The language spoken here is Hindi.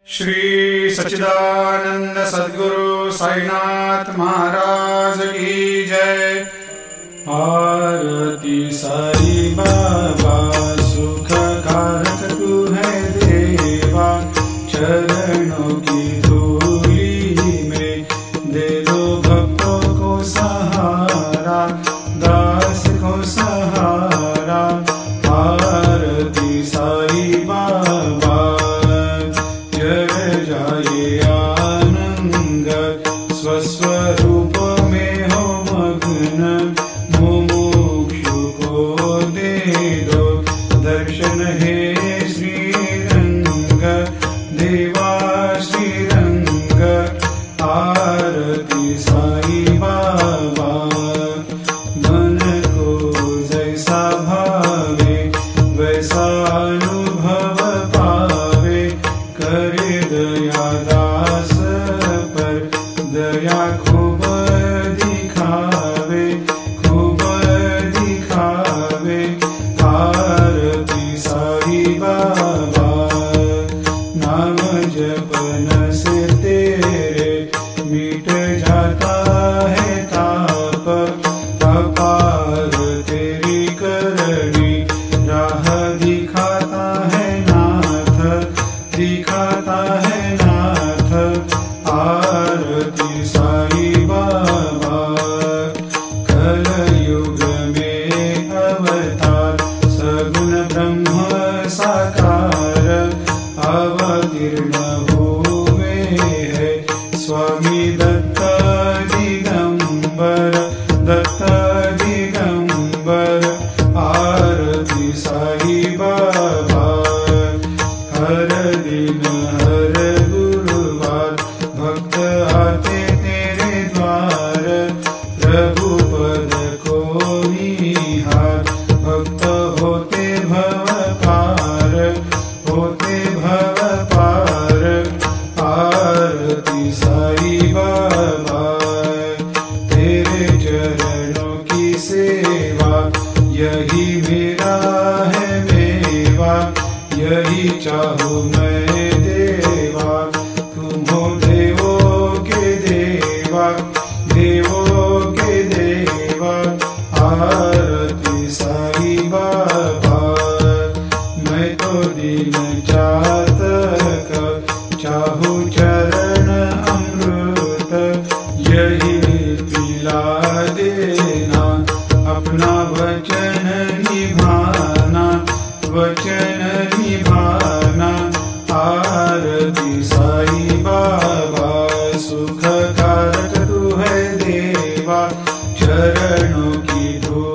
श्री सच्चिदानंद सद्गुरु साईनाथ महाराज की जय। आरती साई बाबा सुख कारक तू है देवा, चरणों की धूली में दे दो भक्तों को सहारा, दास को सहारा। आरती साई बाबा जय जाए आनंद, स्वस्वरूप में हो मग्न, मुमुक्षु को दे दो दर्शन हे श्रीरंग, देवा श्रीरंग। आरती साई बाबा मन को जैसा भावे वैसा अनुभव पावे, करे दया दास पर दया खूब दिखावे, खूब दिखावे। आरती साई बाबा नाम जपन से तेरे मिट जाता है ताप, अपार तेरी करनी राह दिखाता है नाथ, दिखाता है नाथ। आरती साई बाबा कलयुग में अवतार, सगुण ब्रह्म साकार अवतीर्ण हुए है स्वामी दत्त दिगंबर, दत्त दिगंबर। आरती साई बाबा हर दिन हर गुरुवार भक्त आते तेरे द्वार, प्रभु पद को निहार, भक्त होते भव पार, होते भव पार। आरती साई बाबा तेरे चरणों की सेवा, यही मेरा है मेवा, यही चाहूँ मैं देवा। तुम हो देवों के देवा, देवों के देवा। आरती साई बाबा मैं तो दिन चातक, चाहूँ चरण अमृत, यही पिला देना, अपना वचन निभाना, वचन निभाना। आरती साई बाबा सुख कारक तू है देवा, चरणों की धूल